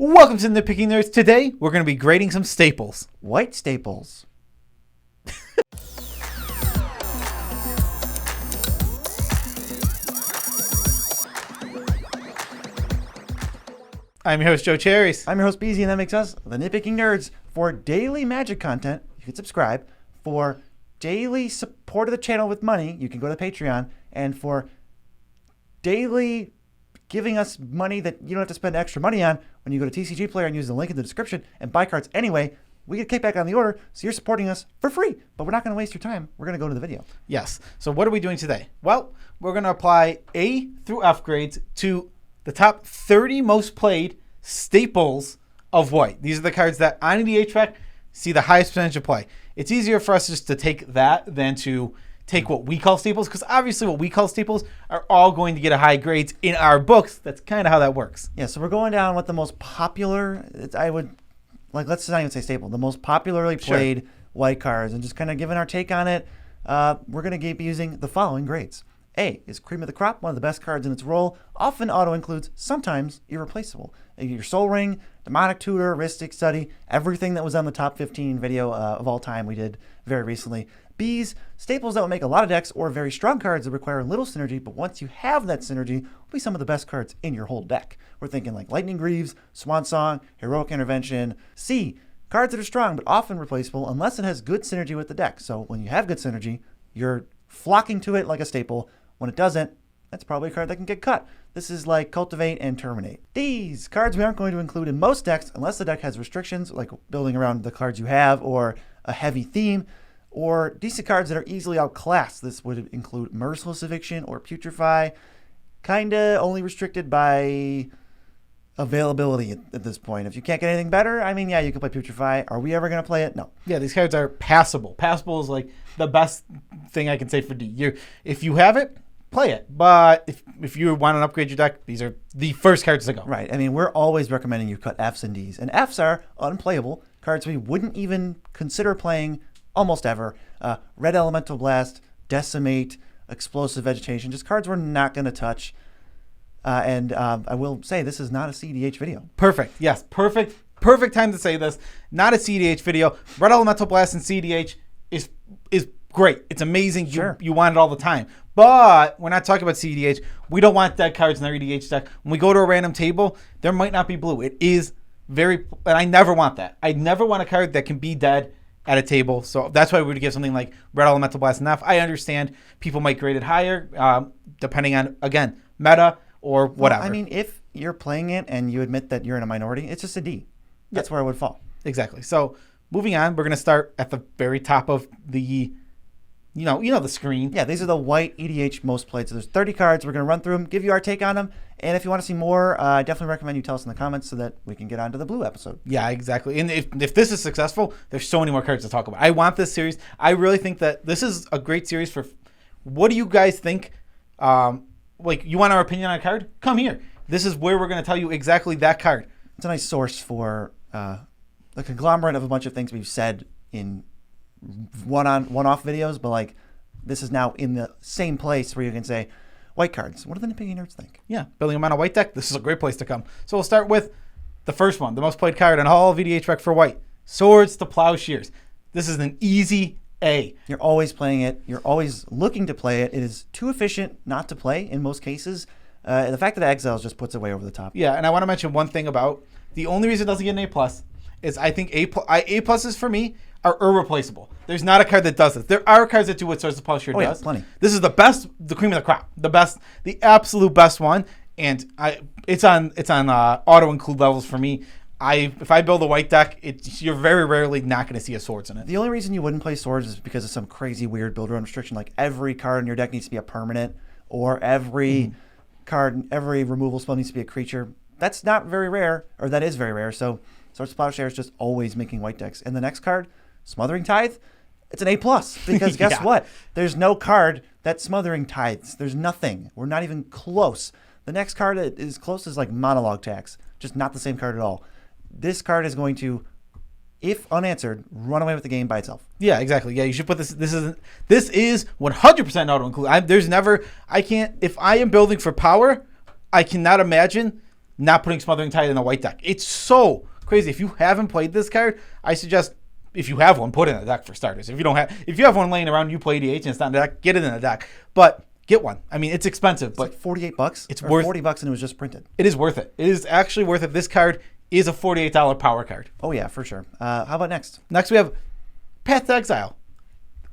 Welcome to Nitpicking Nerds. Today, we're going to be grading some staples. White staples. I'm your host, Joe Cherries. I'm your host, Beezy, and that makes us the Nitpicking Nerds. For daily magic content, you can subscribe. For daily support of the channel with money, you can go to Patreon. And for daily giving us money that you don't have to spend extra money on, when you go to TCG Player and use the link in the description and buy cards anyway, we get kickback on the order, so you're supporting us for free. But we're not going to waste your time. We're going to go to the video. Yes. So what are we doing today? Well, we're going to apply A through F grades to the top 30 most played staples of white. These are the cards that on EDHREC see the highest percentage of play. It's easier for us just to take that than to take what we call staples, because obviously what we call staples are all going to get a high grades in our books. That's kind of how that works. Yeah, so we're going down with the most popular, let's not even say staple, the most popularly played white cards, and just kind of giving our take on it. We're going to be using the following grades. A is cream of the crop, one of the best cards in its role, often auto-includes, sometimes irreplaceable. Your Soul Ring, Demonic Tutor, Ristic Study, everything that was on the top 15 video of all time we did very recently. B's, staples that will make a lot of decks, or very strong cards that require little synergy, but once you have that synergy, will be some of the best cards in your whole deck. We're thinking like Lightning Greaves, Swan Song, Heroic Intervention. C, cards that are strong but often replaceable unless it has good synergy with the deck. So when you have good synergy, you're flocking to it like a staple. When it doesn't, that's probably a card that can get cut. This is like Cultivate and Terminate. These cards we aren't going to include in most decks unless the deck has restrictions, like building around the cards you have or a heavy theme, or decent cards that are easily outclassed. This would include Merciless Eviction or Putrefy, kinda only restricted by availability at this point. If you can't get anything better, I mean, yeah, you can play Putrefy. Are we ever going to play it? No. Yeah, these cards are passable. Passable is like the best thing I can say for D. If you have it, play it. But if you want to upgrade your deck, these are the first cards to go. Right. I mean, we're always recommending you cut Fs and Ds. And Fs are unplayable. Cards we wouldn't even consider playing almost ever. Red Elemental Blast, Decimate, Explosive Vegetation. Just cards we're not going to touch. And I will say this is not a CDH video. Perfect. Yes. Perfect time to say this. Not a CDH video. Red Elemental Blast and CDH is great. It's amazing. Sure. You want it all the time. But we're not talking about CDH. We don't want dead cards in our EDH deck. When we go to a random table, there might not be blue. It is and I never want that. I never want a card that can be dead at a table. So that's why we would give something like Red Elemental Blast enough. I understand people might grade it higher, depending on, again, meta or whatever. Well, I mean, if you're playing it and you admit that you're in a minority, it's just a D. That's where it would fall. Exactly. So moving on, we're going to start at the very top of the, the screen. Yeah, these are the white EDH most played. So there's 30 cards. We're going to run through them, give you our take on them. And if you want to see more, I definitely recommend you tell us in the comments so that we can get on to the blue episode. Yeah, exactly. And if this is successful, there's so many more cards to talk about. I want this series. I really think that this is a great series for, what do you guys think? You want our opinion on a card? Come here. This is where we're going to tell you exactly that card. It's a nice source for the conglomerate of a bunch of things we've said in one-off videos, but this is now in the same place where you can say, white cards. What do the Nitpicking Nerds think? Yeah, building them on a white deck. This is a great place to come. So we'll start with the first one, the most played card on all of EDHREC for white. Swords to Plowshares. This is an easy A. You're always playing it. You're always looking to play it. It is too efficient not to play in most cases. The fact that it exiles just puts it way over the top. Yeah, and I want to mention one thing about the only reason it doesn't get an A+ is I think A+s for me are irreplaceable. There's not a card that does this. There are cards that do what Swords to Plowshare does. Yeah, plenty. This is the best, the cream of the crop, the absolute best one, and it's on auto include levels for me. If I build a white deck, you're very rarely not going to see a Swords in it. The only reason you wouldn't play Swords is because of some crazy weird build run restriction, like every card in your deck needs to be a permanent, or every removal spell needs to be a creature. That's not very rare, or that is very rare. So Swords to Plowshare is just always making white decks. And the next card, Smothering Tithe, it's an A+, because guess what? There's no card that's Smothering Tithes. There's nothing. We're not even close. The next card is close is like Monologue Tax, just not the same card at all. This card is going to, if unanswered, run away with the game by itself. Yeah, exactly. Yeah, you should put this. This is 100% auto include. If I am building for power, I cannot imagine not putting Smothering Tide in a white deck. It's so crazy. If you haven't played this card, I suggest if you have one, put it in a deck for starters. If you have one laying around, you play EDH and it's not in the deck, get it in a deck. But get one. I mean, it's expensive, but like $48. It's or worth $40 and it was just printed. It is worth it. It is actually worth it. This card is a $48 power card. Oh yeah, for sure. How about next? Next we have Path to Exile.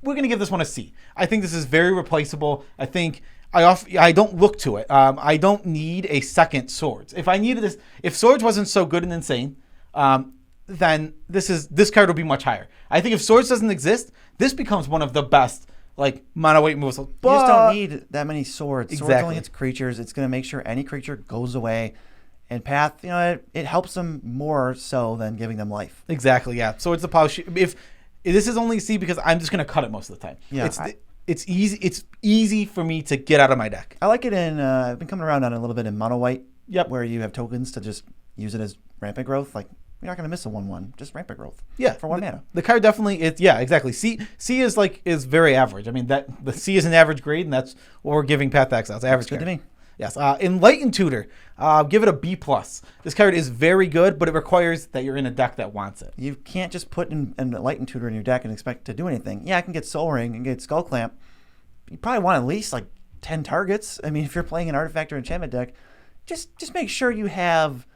We're gonna give this one a C. I think this is very replaceable. I think I don't look to it. I don't need a second Swords. If I needed this, if Swords wasn't so good and insane, then this card would be much higher. I think if Swords doesn't exist, this becomes one of the best like mono weight moves. You just don't need that many swords. Exactly. Swords only hits creatures. It's going to make sure any creature goes away. And Path, it helps them more so than giving them life. Exactly, yeah. Swords the power. If this is only C because I'm just going to cut it most of the time. Yeah, it's easy. It's easy for me to get out of my deck. I like it in. I've been coming around on it a little bit in mono white. Yep. Where you have tokens to just use it as rampant growth. Like you're not going to miss a 1/1. Just rampant growth. Yeah. For 1 mana. The card definitely is. Yeah, exactly. C is very average. I mean that the C is an average grade, and that's what we're giving Path to Exile. It's average. Good to me. Yes. Enlightened Tutor. Give it a B+. This card is very good, but it requires that you're in a deck that wants it. You can't just put an Enlightened Tutor in your deck and expect to do anything. Yeah, I can get Soul Ring and get Skull Clamp. You probably want at least like 10 targets. I mean, if you're playing an artifact or enchantment deck, just make sure you have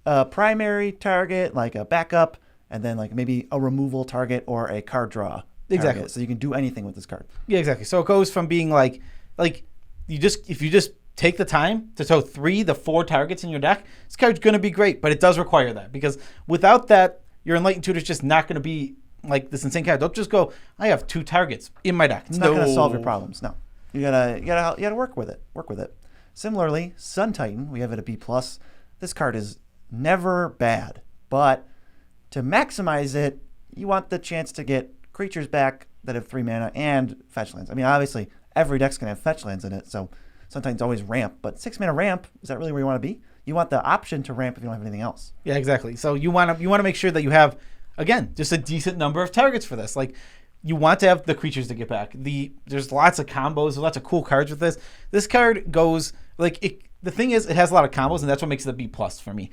a primary target, like a backup, and then like maybe a removal target or a card draw. Exactly. Target, so you can do anything with this card. Yeah, exactly. So it goes from being like if you just take the time to throw 3 to 4 targets in your deck, this card's going to be great, but it does require that because without that, your Enlightened Tutor is just not going to be like this insane card. Don't just go, I have 2 targets in my deck. It's not going to solve your problems. No, you gotta work with it. Work with it. Similarly, Sun Titan, we have it at B+. This card is never bad, but to maximize it, you want the chance to get creatures back that have 3 mana and fetch lands. I mean, obviously, every deck's going to have fetch lands in it, so sometimes always ramp, but 6 mana ramp, is that really where you want to be? You want the option to ramp if you don't have anything else. Yeah, exactly. So you want to make sure that you have, again, just a decent number of targets for this. Like, you want to have the creatures to get back. There's lots of combos, there's lots of cool cards with this. This card goes, the thing is, it has a lot of combos, and that's what makes it a B+ for me,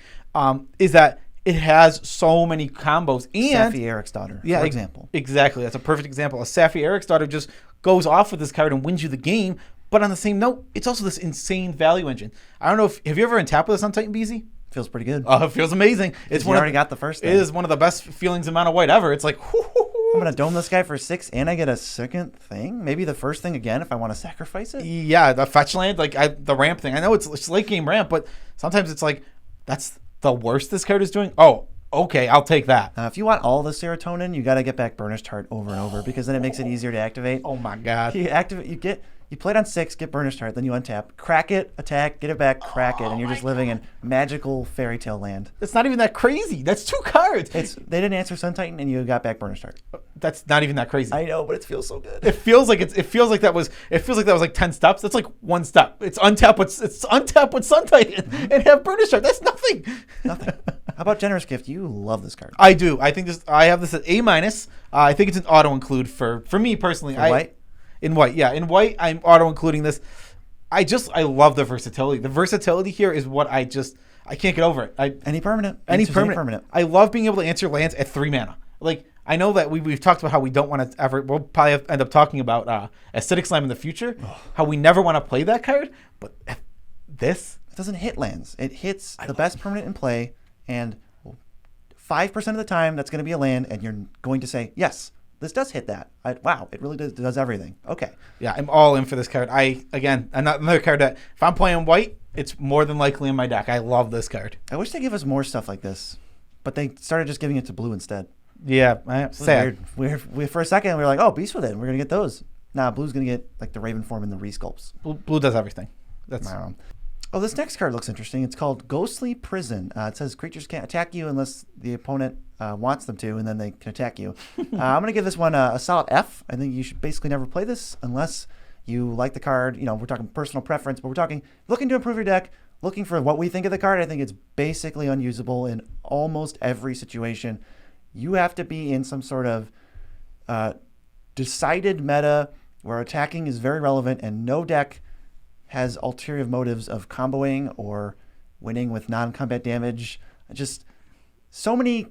is that it has so many combos. And Safi Eric's Daughter, for example. Exactly. That's a perfect example. A Safi Eric's Daughter just goes off with this card and wins you the game. But on the same note, it's also this insane value engine. I don't know have you ever untapped with this on Titan Beezy? Feels pretty good. It feels amazing. You already got the first thing. It is one of the best feelings in mono white ever. It's like, I'm going to dome this guy for 6 and I get a second thing? Maybe the first thing again if I want to sacrifice it? Yeah, the fetch land, the ramp thing. I know it's late game ramp, but sometimes it's like, that's the worst this card is doing. Oh, okay, I'll take that. If you want all the serotonin, you got to get back Burnished Heart over and over because then it makes it easier to activate. Oh my god. You play it on 6, get Burnished Heart, then you untap, crack it, attack, get it back, crack it, and you're just living in magical fairy tale land. It's not even that crazy. That's 2 cards. They didn't answer Sun Titan, and you got back Burnished Heart. That's not even that crazy. I know, but it feels so good. It feels like that was like 10 steps. That's like 1 step. It's untap with Sun Titan and have Burnished Heart. That's nothing. Nothing. How about Generous Gift? You love this card. I do. I have this at A-. I think it's an auto include for me personally. White? In white, yeah. In white, I'm auto including this. I love the versatility. The versatility here is what I can't get over it. Any permanent. Any permanent. I love being able to answer lands at 3 mana. Like, I know that we've talked about how we don't want to ever. We'll probably end up talking about Acidic Slime in the future. How we never want to play that card, but this it doesn't hit lands. It hits the best permanent in play, and 5% of the time that's going to be a land, and you're going to say yes. This does hit that. Wow, it really does everything. Okay. Yeah, I'm all in for this card. Another card that if I'm playing white, it's more than likely in my deck. I love this card. I wish they give us more stuff like this, but they started just giving it to blue instead. Yeah, sad. Weird. We for a second we were like, oh, Beast Within, we're gonna get those. Nah, blue's gonna get like the Raven form and the resculpts. Blue does everything. That's Oh, this next card looks interesting. It's called Ghostly Prison. It says creatures can't attack you unless the opponent wants them to, and then they can attack you. I'm going to give this one a solid F. I think you should basically never play this unless you like the card. You know, we're talking personal preference, but we're talking looking to improve your deck, looking for what we think of the card. I think it's basically unusable in almost every situation. You have to be in some sort of decided meta where attacking is very relevant and no deck has ulterior motives of comboing or winning with non-combat damage. Just so many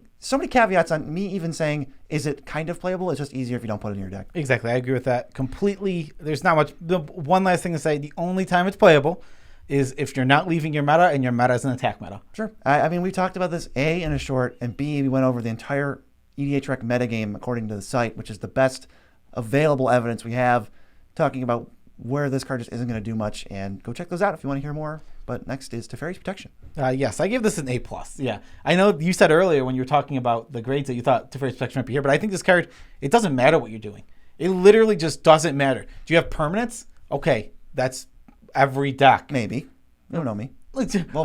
caveats on me even saying, is it kind of playable? It's just easier if you don't put it in your deck. Exactly. I agree with that completely. There's not much. The one last thing to say, the only time it's playable is if you're not leaving your meta and your meta is an attack meta. Sure. I mean, we talked about this, A, in a short, and B, we went over the entire EDHREC metagame according to the site, which is the best available evidence we have, talking about where this card just isn't going to do much. And go check those out if you want to hear more. But next is Teferi's Protection. Yes, I gave this an A+. Yeah, I know you said earlier when you were talking about the grades that you thought Teferi's Protection might be here, but I think this card, it doesn't matter what you're doing. It literally just doesn't matter. Do you have permanents? Okay, that's every deck. Maybe. You don't know me. Well,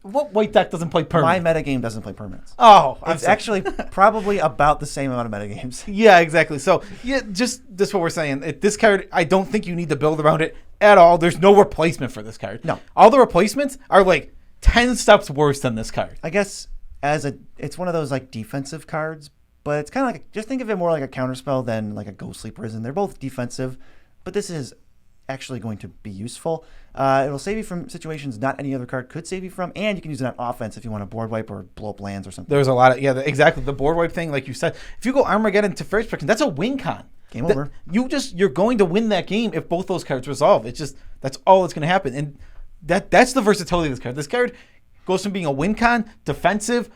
what white deck doesn't play permanents? My metagame doesn't play permanents. Oh, it's actually probably about the same amount of metagames. Yeah, exactly. So, yeah, just this what we're saying. This card, I don't think you need to build around it at all. There's no replacement for this card. No. All the replacements are like 10 steps worse than this card. I guess it's one of those like defensive cards, but it's kind of like, just think of it more like a counterspell than like a Ghostly Prison. They're both defensive, but this is actually going to be useful. It'll save you from situations not any other card could save you from, and you can use it on offense if you want to board wipe or blow up lands or something. There's a lot of, exactly. The board wipe thing, like you said, if you go Armageddon to first protection, that's a win con. Game over. You're going to win that game if both those cards resolve. It's just, that's all that's going to happen. And that's the versatility of this card. This card goes from being a win con, defensive.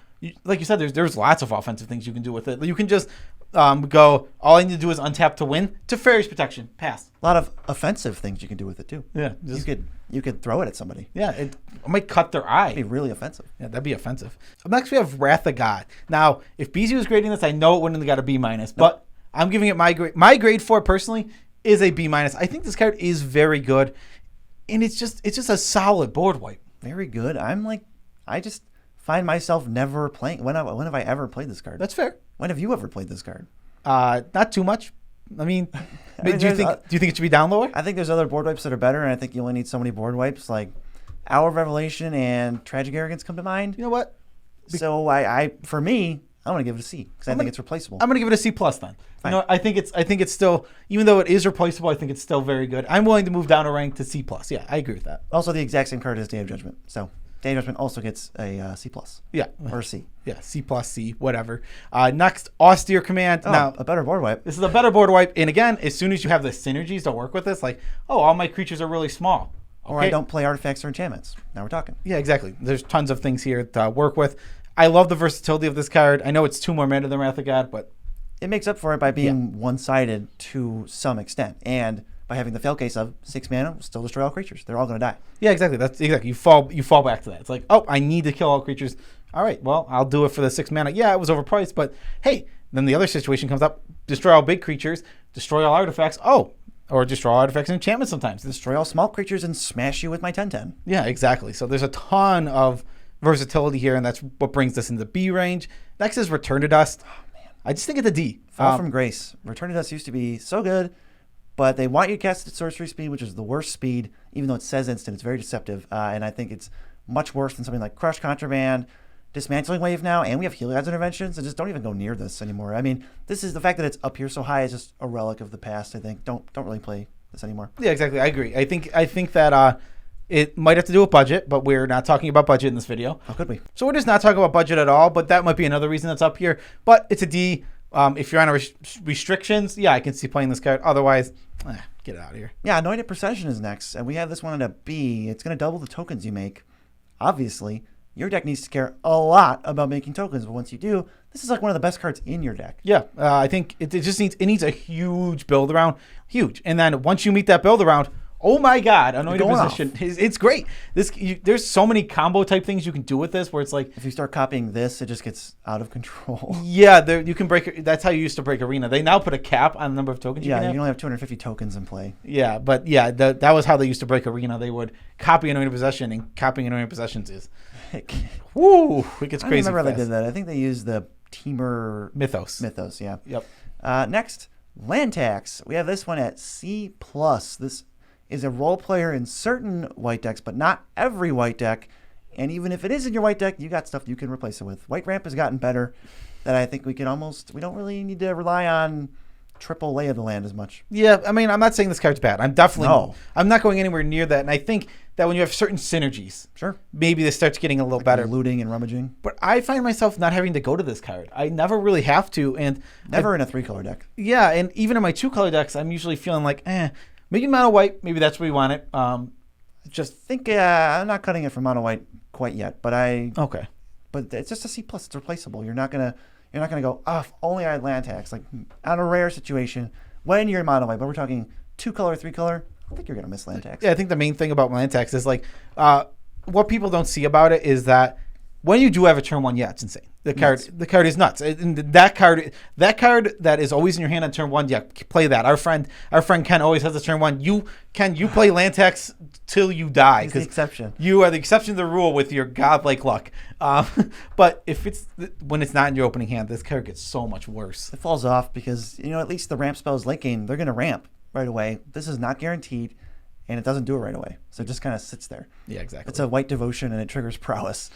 Like you said, there's lots of offensive things you can do with it. You can just go, all I need to do is untap to win, to Teferi's Protection, pass. A lot of offensive things you can do with it too. Yeah. You could throw it at somebody. Yeah, it might cut their eye. It'd be really offensive. Yeah, that'd be offensive. Up next, we have Wrath of God. Now, if Beezy was grading this, I know it wouldn't have got a B-, but I'm giving it my grade. My grade for it personally is a B-. I think this card is very good, and it's just a solid board wipe. Very good. I just find myself never playing. When have I ever played this card? That's fair. When have you ever played this card? Not too much. I mean, do you think it should be down lower? I think there's other board wipes that are better, and I think you only need so many board wipes. Like Hour of Revelation and Tragic Arrogance come to mind. You know what? So for me, I'm gonna give it a C because I think it's replaceable. I'm gonna give it a C+ then. Fine. You know, I think it's still, even though it is replaceable, I think it's still very good. I'm willing to move down a rank to C+. Yeah, I agree with that. Also, the exact same card as Day of Judgment. So Day of Judgment also gets a C+. Yeah. Or a C. Yeah, C+, C, whatever. Next, Austere Command. Now, a better board wipe. This is a better board wipe. And again, as soon as you have the synergies to work with this, like, all my creatures are really small. Okay. Or I don't play artifacts or enchantments. Now we're talking. Yeah, exactly. There's tons of things here to work with. I love the versatility of this card. I know it's 2 more mana than Wrath of God, but it makes up for it by being one-sided to some extent. And by having the fail case of 6 mana, still destroy all creatures. They're all going to die. Yeah, exactly. That's exactly. You fall back to that. It's like, I need to kill all creatures. All right, well, I'll do it for the 6 mana. Yeah, it was overpriced, but hey, then the other situation comes up: destroy all big creatures, destroy all artifacts. Or destroy all artifacts and enchantments sometimes. Destroy all small creatures and smash you with my 10/10. Yeah, exactly. So there's a ton of versatility here, and that's what brings this into B range. Next is Return to Dust. Oh, man. I just think it's a D. Fall from Grace. Return to Dust used to be so good, but they want you to cast at sorcery speed, which is the worst speed, even though it says instant. It's very deceptive, and I think it's much worse than something like Crush, Contraband, Dismantling Wave now, and we have Heliod's Interventions, and just don't even go near this anymore. I mean, this is the fact that it's up here so high is just a relic of the past, I think. Don't really play this anymore. Yeah, exactly. I agree. I think that it might have to do with budget, but we're not talking about budget in this video. How could we? So we're just not talking about budget at all, but that might be another reason that's up here. But it's a D. If you're on restrictions, yeah, I can see playing this card. Otherwise, get it out of here. Yeah, Anointed Procession is next, and we have this one at a B. It's going to double the tokens you make. Obviously, your deck needs to care a lot about making tokens, but once you do, this is like one of the best cards in your deck. Yeah, I think it just needs a huge build around, huge, and then once you meet that build around, oh my God, Anointed Position, it's great. There's so many combo type things you can do with this, where it's like if you start copying this, it just gets out of control. Yeah, you can break. That's how you used to break Arena. They now put a cap on the number of tokens. Yeah, you can only have 250 tokens in play. Yeah, but yeah, that was how they used to break Arena. They would copy Anointed Possession, and copying Anointed Possessions is. Woo! It gets crazy. I remember fast. they did that. I think they used the Teamer Mythos. Yeah. Yep. Next, Land Tax. We have this one at C+. This is a role player in certain white decks, but not every white deck. And even if it is in your white deck, you got stuff you can replace it with. White Ramp has gotten better. That I think we don't really need to rely on triple lay of the land as much. Yeah, I mean, I'm not saying this card's bad. I'm definitely No. I'm not going anywhere near that. And I think that when you have certain synergies, Sure. maybe this starts getting a little better. Looting and rummaging. But I find myself not having to go to this card. I never really have to. And Never in a 3-color deck. yeah, and even in my 2-color decks, I'm usually feeling like, maybe mono white, maybe that's where we want it. Just think I'm not cutting it for mono white quite yet, but Okay. But it's just a C+. It's replaceable. You're not gonna go, if only I had land tax. Like on a rare situation, when you're in mono white, but we're talking 2-color, 3-color, I don't think you're gonna miss land tax. Yeah, I think the main thing about land tax is like, what people don't see about it is that when you do have a turn 1, it's insane. The card is nuts. And that card that is always in your hand on turn 1, play that. Our friend Ken always has a turn 1. You play land tax till you die. He's the exception. You are the exception to the rule with your godlike luck. But if when it's not in your opening hand, this card gets so much worse. It falls off because at least the ramp spells late game, they're gonna ramp right away. This is not guaranteed, and it doesn't do it right away. So it just kind of sits there. Yeah, exactly. It's a white devotion, and it triggers prowess.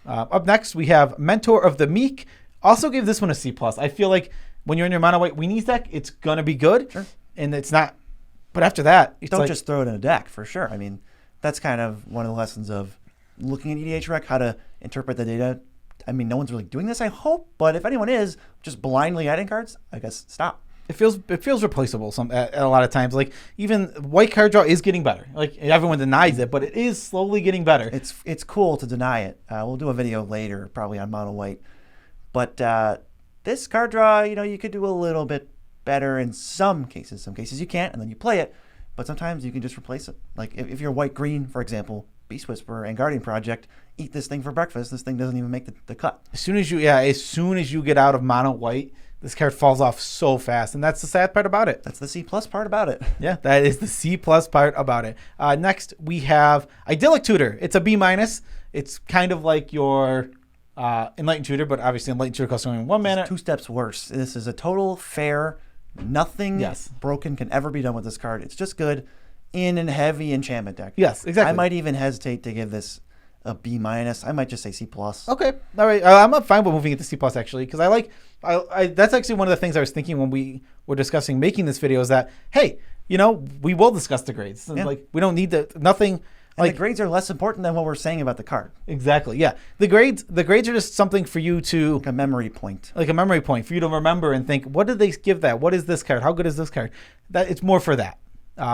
Up next, we have Mentor of the Meek. Also gave this one a C+. I feel like when you're in your mono white weenies deck, it's going to be good. Sure. And it's not. But after that, it's Don't just throw it in a deck, for sure. I mean, that's kind of one of the lessons of looking at EDHREC, how to interpret the data. I mean, no one's really doing this, I hope. But if anyone is, just blindly adding cards, I guess stop. It feels replaceable at a lot of times. Like even white card draw is getting better. Like everyone denies it, but it is slowly getting better. It's cool to deny it. We'll do a video later, probably on mono white. But this card draw, you could do a little bit better in some cases. Some cases you can't, and then you play it. But sometimes you can just replace it. Like if you're white green, for example, Beast Whisperer and Guardian Project, eat this thing for breakfast. This thing doesn't even make the cut. As soon as you get out of mono white, this card falls off so fast, and that's the sad part about it. That's the C+ part about it. Yeah, that is the C+ part about it. Next, we have Idyllic Tutor. It's a B-. It's kind of like your Enlightened Tutor, but obviously Enlightened Tutor costs only 1 mana. It's 2 steps worse. This is a total fair. Nothing broken can ever be done with this card. It's just good in a heavy enchantment deck. Yes, exactly. I might even hesitate to give this a B-. I might just say C+. Okay, all right. I'm fine with moving it to C+ actually, because I that's actually one of the things I was thinking when we were discussing making this video is that, hey, we will discuss the grades. Yeah. Like we don't need nothing. And the grades are less important than what we're saying about the card. Exactly. Yeah. The grades are just something for you to like a memory point. Like a memory point for you to remember and think, what did they give that? What is this card? How good is this card? That it's more for that.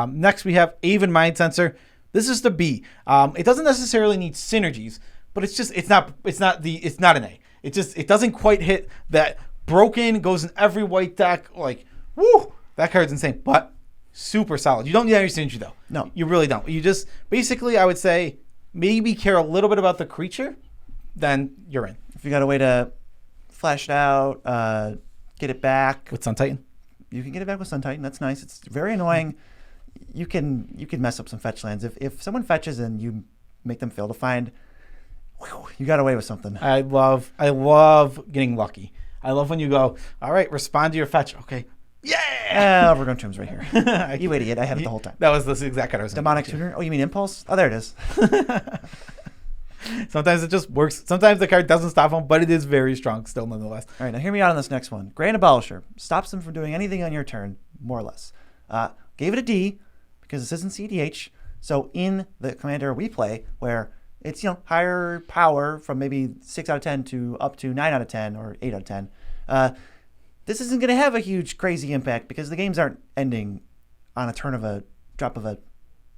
Next we have Aven Mind Sensor. This is the B. It doesn't necessarily need synergies, but it's not an A. It doesn't quite hit that. Broken goes in every white deck. Like, woo, that card's insane, but super solid. You don't need any synergy though. No, you really don't. You just basically, I would say, maybe care a little bit about the creature, then you're in. If you got a way to flash it out, get it back with Sun Titan, you can get it back with Sun Titan. That's nice. It's very annoying. You can mess up some fetch lands if someone fetches and you make them fail to find. You got away with something. I love getting lucky. I love when you go, all right, respond to your fetch. Okay. Yeah. Overgrown Tombs right here. You idiot. I had it the whole time. That was the exact card I was Demonic Tutor. Oh, you mean Impulse? Oh, there it is. Sometimes it just works. Sometimes the card doesn't stop them, but it is very strong still nonetheless. All right, now hear me out on this next one. Grand Abolisher. Stops them from doing anything on your turn, more or less. Gave it a D because this isn't CDH. So in the commander we play, where it's higher power from maybe 6 out of 10 to up to 9 out of 10 or 8 out of 10. This isn't going to have a huge, crazy impact because the games aren't ending on a drop of a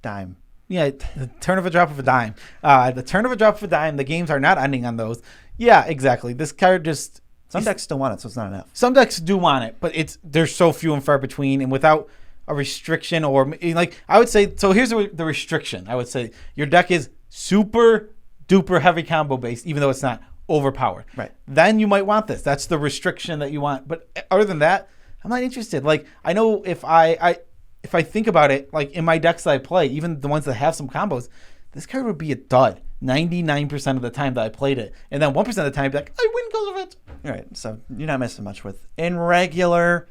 dime. Yeah, the turn of a drop of a dime. The turn of a drop of a dime, the games are not ending on those. Yeah, exactly. This card just... Some decks still want it, so it's not enough. Some decks do want it, but there's so few and far between, and without a restriction or... I would say... So here's the restriction. I would say your deck is super duper heavy combo based, even though it's not overpowered. Right. Then you might want this. That's the restriction that you want. But other than that, I'm not interested. Like, I know if I think about it, like in my decks that I play, even the ones that have some combos, this card would be a dud 99% of the time that I played it. And then 1% of the time, I'd be like, I win because of it. All right. So you're not missing much with in regular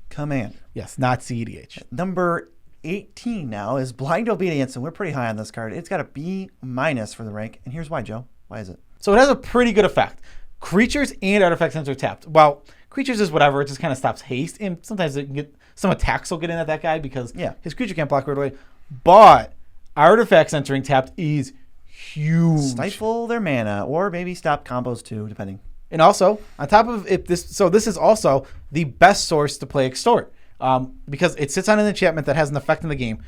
command. Yes, not CEDH. Number 18 now is Blind Obedience, and we're pretty high on this card. It's got a B- for the rank. And here's why, Joe. Why is it? So it has a pretty good effect. Creatures and artifacts enter tapped. Well, Creatures is whatever. It just kind of stops haste. And sometimes it can get some attacks will get in at that guy because his creature can't block right away. But artifacts entering tapped is huge. Stifle their mana or maybe stop combos too, depending. And also, on top of this is also the best source to play Extort because it sits on an enchantment that has an effect in the game.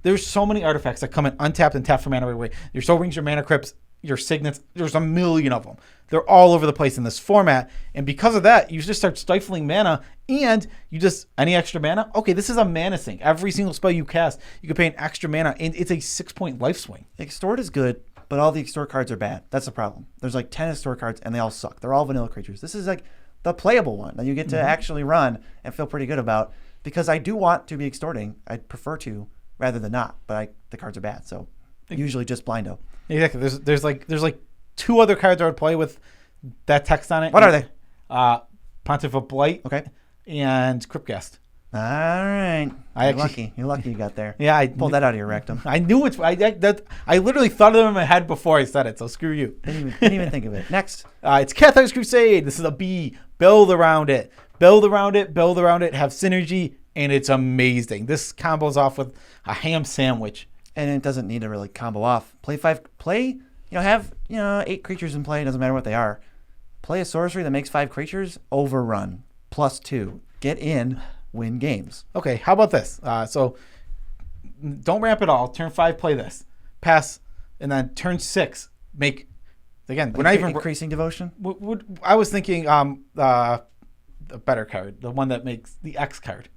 There's so many artifacts that come in untapped and tapped for mana right away. Your Soul Rings, your Mana Crypts, your Signets, there's a million of them. They're all over the place in this format. And because of that, you just start stifling mana and any extra mana, okay, this is a mana sink. Every single spell you cast, you can pay an extra mana and it's a 6-point life swing. Extort is good, but all the Extort cards are bad. That's the problem. There's like 10 Extort cards and they all suck. They're all vanilla creatures. This is like the playable one that you get to actually run and feel pretty good about because I do want to be extorting. I'd prefer to rather than not, but the cards are bad. So usually just blindo. Exactly. There's like 2 other cards I would play with that text on it. What are they? Pontiff of Blight. Okay. And Cryptghast. All right. You're lucky you got there. Yeah, I pulled that out of your rectum. I knew it. I literally thought of them in my head before I said it. So screw you. Didn't even think of it. Next. It's Cathar's Crusade. This is a B. Build around it. Build around it. Build around it. Have synergy, and it's amazing. This combos off with a ham sandwich. And it doesn't need to really combo off. Have 8 creatures in play. It doesn't matter what they are. Play a sorcery that makes 5 creatures. Overrun. +2. Get in. Win games. Okay, how about this? So don't ramp at all. Turn 5, play this. Pass, and then turn 6, make. Again, we're not even increasing devotion. I was thinking a better card, the one that makes the X card.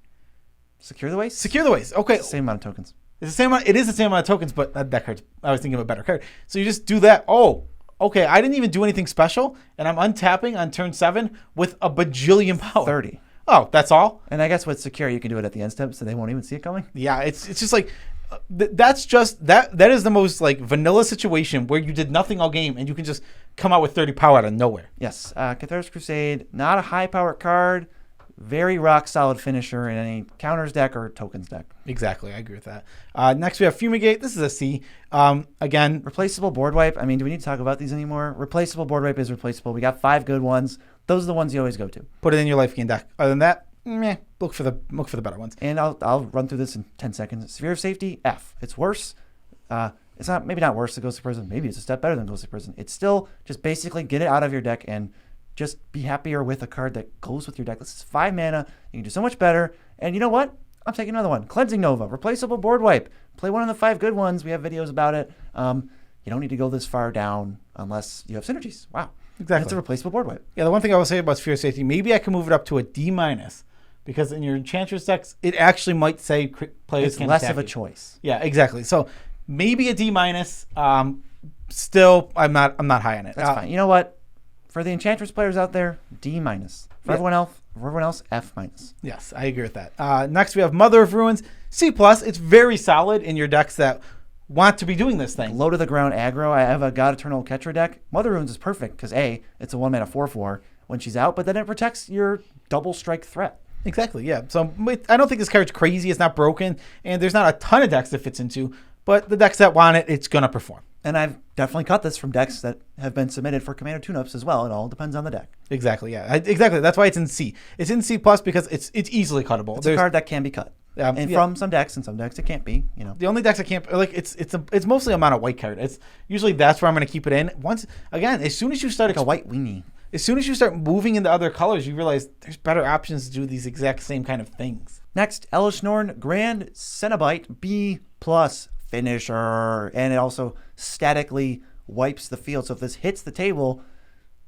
Secure the Waste. Secure the Waste. Okay, same amount of tokens. It's the same amount. It is the same amount of tokens, but that card. I was thinking of a better card. So you just do that. Oh, okay. I didn't even do anything special, and I'm untapping on turn 7 with a bajillion power. 30. Oh, that's all. And I guess with secure, you can do it at the end step, so they won't even see it coming. Yeah, it's just like that's just that is the most like vanilla situation where you did nothing all game and you can just come out with 30 power out of nowhere. Yes, Cathar's Crusade, not a high power card. Very rock solid finisher in any counters deck or tokens deck. Exactly, I agree with that. Next we have Fumigate. This is a C. Again, replaceable board wipe. I mean, do we need to talk about these anymore? Replaceable board wipe is replaceable. We got 5 good ones. Those are the ones you always go to. Put it in your life gain deck. Other than that, look for the better ones. And I'll run through this in 10 seconds. Sphere of Safety, F. It's worse. It's maybe not worse than Ghostly Prison. Maybe it's a step better than Ghostly Prison. It's still just basically get it out of your deck and just be happier with a card that goes with your deck. This is 5 mana. You can do so much better. And you know what? I'm taking another one. Cleansing Nova. Replaceable board wipe. Play one of the 5 good ones. We have videos about it. You don't need to go this far down unless you have synergies. Wow. Exactly. And it's a replaceable board wipe. Yeah, the one thing I will say about Sphere of Safety, maybe I can move it up to a D-, because in your Enchantress decks, it actually might say players can attack. It's less of a choice. Yeah, exactly. So maybe a D-. Still, I'm not high on it. That's fine. You know what? For the Enchantress players out there, D-. For everyone else, F-. Yes, I agree with that. Next, we have Mother of Ruins, C+. It's very solid in your decks that want to be doing this thing. Low to the ground aggro. I have a God Eternal Catcher deck. Mother of Ruins is perfect because it's a 1-mana 4/4 when she's out, but then it protects your double strike threat. Exactly, yeah. So I don't think this card's crazy. It's not broken, and there's not a ton of decks it fits into, but the decks that want it, it's going to perform. And I've definitely cut this from decks that have been submitted for Commander tune-ups as well. It all depends on the deck. Exactly, yeah. Exactly. That's why it's in C. It's in C+ because it's easily cuttable. It's a card that can be cut. From some decks, and some decks it can't be. The only decks I can't it's mostly a mono white card. It's usually that's where I'm going to keep it in. As soon as you start like a white weenie. As soon as you start moving into other colors, you realize there's better options to do these exact same kind of things. Next, Elish Norn Grand Cenobite B+ finisher, and it also statically wipes the field. So if this hits the table,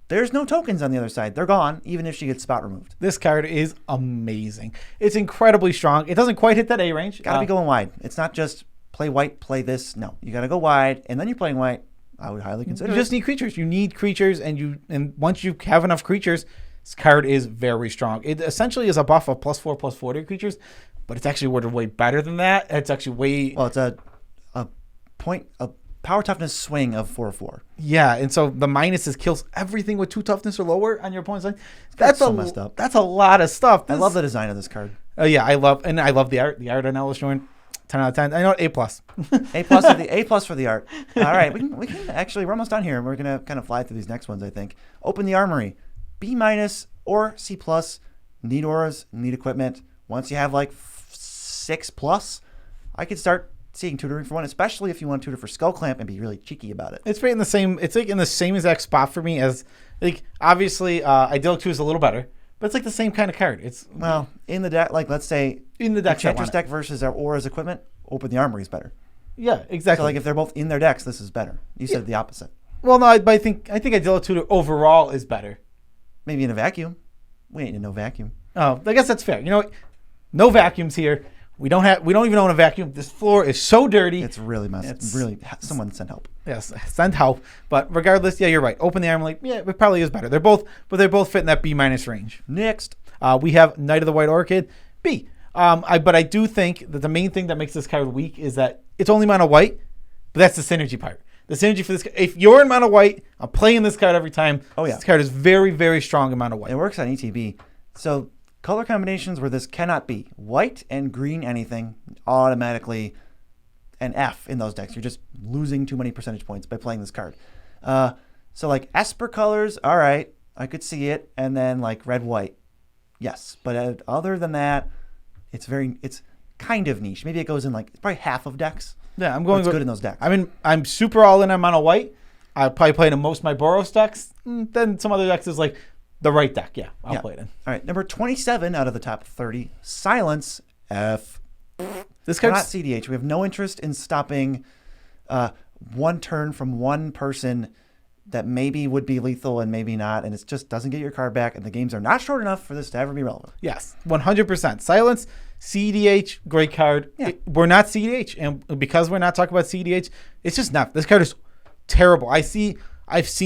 there's no tokens on the other side. They're gone, even if she gets spot removed. This card is amazing. It's incredibly strong. It doesn't quite hit that A range. Gotta be going wide. It's not just play white, play this. No, you gotta go wide, and then you're playing white. I would highly consider it. You just need creatures. You need creatures, and once you have enough creatures, this card is very strong. It essentially is a buff of +4/+4 to creatures, but it's actually worded way better than that. It's actually way... Well, it's a power toughness swing of 4/4. Yeah, and so the minuses kills everything with 2 toughness or lower on your opponent's line. That's so messed up. That's a lot of stuff. I love the design of this card. Yeah, I love the art. The art on Elish Norn, 10 out of 10. I know A+. A+ for the art. All right, we can actually, we're almost done here. We're gonna kind of fly through these next ones. I think. Open the Armory, B- Or C+, need auras, need equipment. Once you have like 6+, I could start seeing tutoring for 1, especially if you want to tutor for Skull Clamp and be really cheeky about it. It's right in the same. It's like in the same exact spot for me as like obviously Idyllic 2 is a little better, but it's like the same kind of card. It's well in the deck. Like let's say in the deck. Enchantress deck versus our auras equipment. Open the Armory is better. Yeah, exactly. So like if they're both in their decks, this is better. You said the opposite. Well, no, but I think Idyllic 2 overall is better. Maybe in a vacuum. We ain't in no vacuum. Oh, I guess that's fair. You know what? No vacuums here. We don't even own a vacuum. This floor is so dirty. It's really messy. It's really, someone send help. Yes, send help. But regardless, yeah, you're right. Open the Armory, yeah, it probably is better. They're both fit in that B- range. Next, we have Knight of the White Orchid, B. But I do think that the main thing that makes this card weak is that it's only mono white, but that's the synergy part. The synergy for this, if you're in mono white, I'm playing this card every time. Oh yeah, this card is very, very strong in mono white. It works on ETB. So color combinations where this cannot be white and green anything automatically an F in those decks. You're just losing too many percentage points by playing this card. So like Esper colors, all right, I could see it, and then like red white, yes. But other than that, it's kind of niche. Maybe it goes in like probably half of decks. Yeah, I'm going good in those decks. I mean, I'm super all in on mono white. I probably play it in most of my Boros decks. Then some other decks is like the right deck. Yeah, I'll play it in. All right, number 27 out of the top 30. Silence F. This We're card's not CDH. We have no interest in stopping one turn from one person that maybe would be lethal and maybe not, and it just doesn't get your card back, and the games are not short enough for this to ever be relevant. Yes, 100%. Silence, CDH, great card. Yeah. We're not CDH, and because we're not talking about CDH, it's just not. This card is terrible. I've seen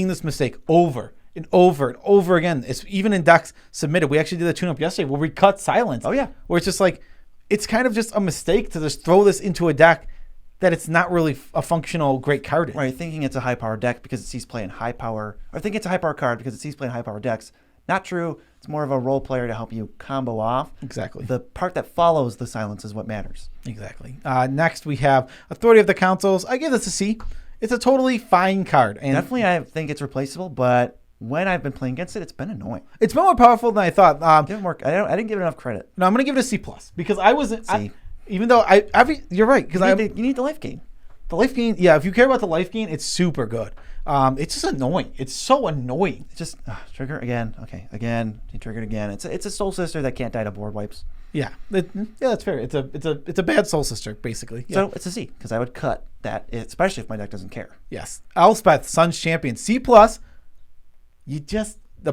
this mistake over and over and over again. It's even in decks submitted. We actually did a tune-up yesterday where we cut Silence. Oh, yeah. Where it's just like, it's kind of just a mistake to just throw this into a deck that it's not really a functional great card in. Right, thinking it's a high-power deck because it sees play in high-power, or thinking it's a high-power card because it sees play in high-power decks. Not true. It's more of a role player to help you combo off. Exactly. The part that follows the silence is what matters. Exactly. Next, we have Authority of the Councils. I give this a C. It's a totally fine card. And definitely, I think it's replaceable, but when I've been playing against it, it's been annoying. It's been more powerful than I thought. I didn't give it enough credit. No, I'm going to give it a C+, because I wasn't... C. Even though you're right. Because you need the life gain. The life gain, yeah, if you care about the life gain, it's super good. It's just annoying. It's so annoying. It's just trigger again. Okay, again. He triggered again. It's a soul sister that can't die to board wipes. Yeah, that's fair. It's a bad soul sister basically. Yeah. So it's a C because I would cut that, especially if my deck doesn't care. Yes, Elspeth, Sun's Champion, C+. The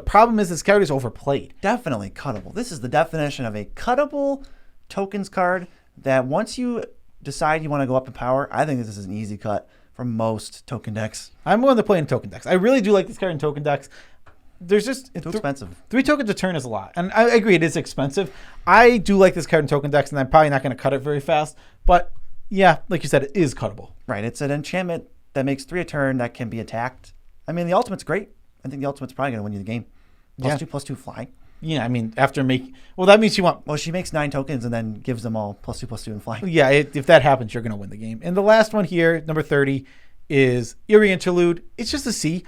problem is this card is overplayed. Definitely cuttable. This is the definition of a cuttable tokens card that once you decide you want to go up in power, I think this is an easy cut for most token decks. I'm willing to play in token decks. I really do like this card in token decks. There's just too expensive. 3 tokens a turn is a lot, and I agree it is expensive. I do like this card in token decks, and I'm probably not going to cut it very fast. But yeah, like you said, it is cuttable. Right. It's an enchantment that makes 3 a turn that can be attacked. I mean, the ultimate's great. I think the ultimate's probably going to win you the game. +2/+2 fly. Yeah, I mean, that means you want... Well, she makes 9 tokens and then gives them all +2/+2 and fly. Yeah, if that happens, you're going to win the game. And the last one here, number 30, is Eerie Interlude. It's just a C.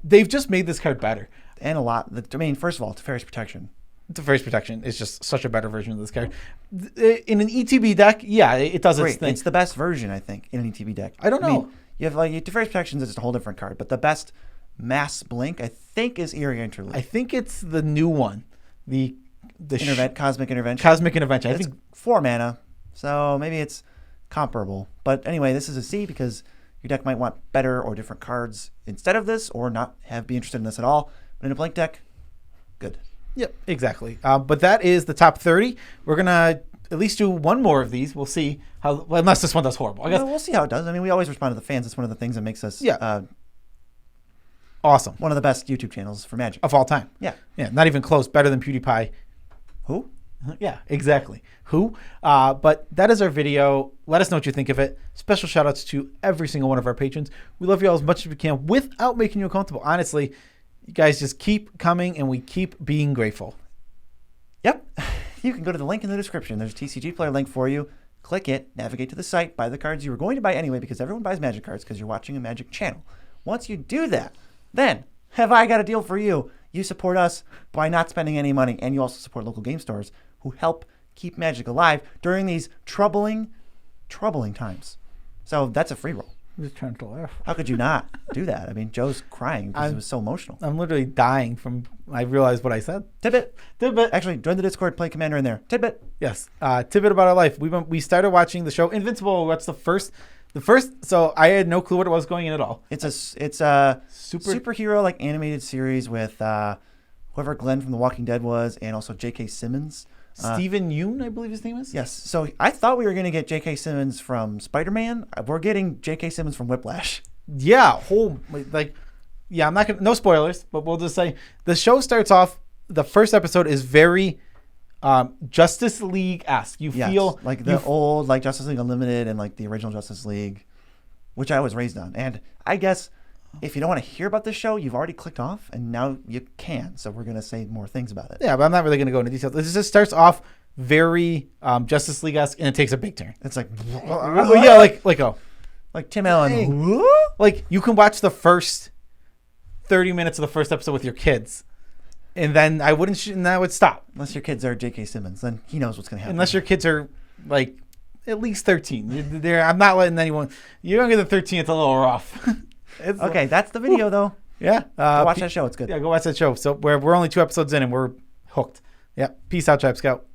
They've just made this card better. And a lot. I mean, first of all, Teferi's Protection. Teferi's Protection is just such a better version of this card. In an ETB deck, yeah, it does its thing. It's the best version, I think, in an ETB deck. I don't know. Mean, you have Teferi's Protection is just a whole different card, but the best mass blink, I think, is Eerie Interlude. I think it's the new one. The Cosmic Intervention. Cosmic Intervention. I think 4 mana, so maybe it's comparable. But anyway, this is a C because your deck might want better or different cards instead of this, or not be interested in this at all. But in a blank deck, good. Yep, exactly. But that is the top 30. We're gonna at least do one more of these. We'll see how. Well, unless this one does horrible, I guess. We'll see how it does. I mean, we always respond to the fans. It's one of the things that makes us awesome. One of the best YouTube channels for Magic of all time. Yeah, not even close. Better than PewDiePie. Who? Yeah, exactly. Who? But that is our video. Let us know what you think of it. Special shout outs to every single one of our patrons. We love you all as much as we can without making you uncomfortable. Honestly, you guys just keep coming and we keep being grateful. Yep. You can go to the link in the description. There's a TCG player link for you. Click it, navigate to the site, buy the cards you were going to buy anyway because everyone buys Magic cards because you're watching a Magic channel. Once you do that, then have I got a deal for you. You support us by not spending any money, and you also support local game stores who help keep Magic alive during these troubling times. So that's a free roll. I'm just trying to laugh. How could you not do that? I mean, Joe's crying because it was so emotional. I'm literally dying from. I realized what I said. Tidbit. Tidbit. Actually, join the Discord, play Commander in there. Tidbit. Yes. Tidbit about our life. We started watching the show Invincible. What's the first? So I had no clue what it was going in at all. It's a superhero like animated series with whoever Glenn from The Walking Dead was, and also J.K. Simmons. Stephen Yeun, I believe his name is. Yes. So I thought we were going to get J.K. Simmons from Spider-Man. We're getting J.K. Simmons from Whiplash. Yeah. I'm not gonna. No spoilers, but we'll just say the show starts off. The first episode is very Justice League-esque. You feel like the old like Justice League Unlimited and like the original Justice League, which I was raised on. And I guess if you don't want to hear about this show, you've already clicked off, and now you can. So we're going to say more things about it. Yeah, but I'm not really going to go into details. This just starts off very Justice League-esque, and it takes a big turn. It's like, like Tim Allen. Like you can watch the first 30 minutes of the first episode with your kids, and then I would stop. Unless your kids are J.K. Simmons, then he knows what's going to happen. Unless your kids are like at least 13. I'm not letting anyone. You're younger than 13. It's a little rough. Okay, that's the video though. Yeah, go watch that show. It's good. Yeah, go watch that show. So we're only 2 episodes in and we're hooked. Yeah, peace out, Tribe Scout.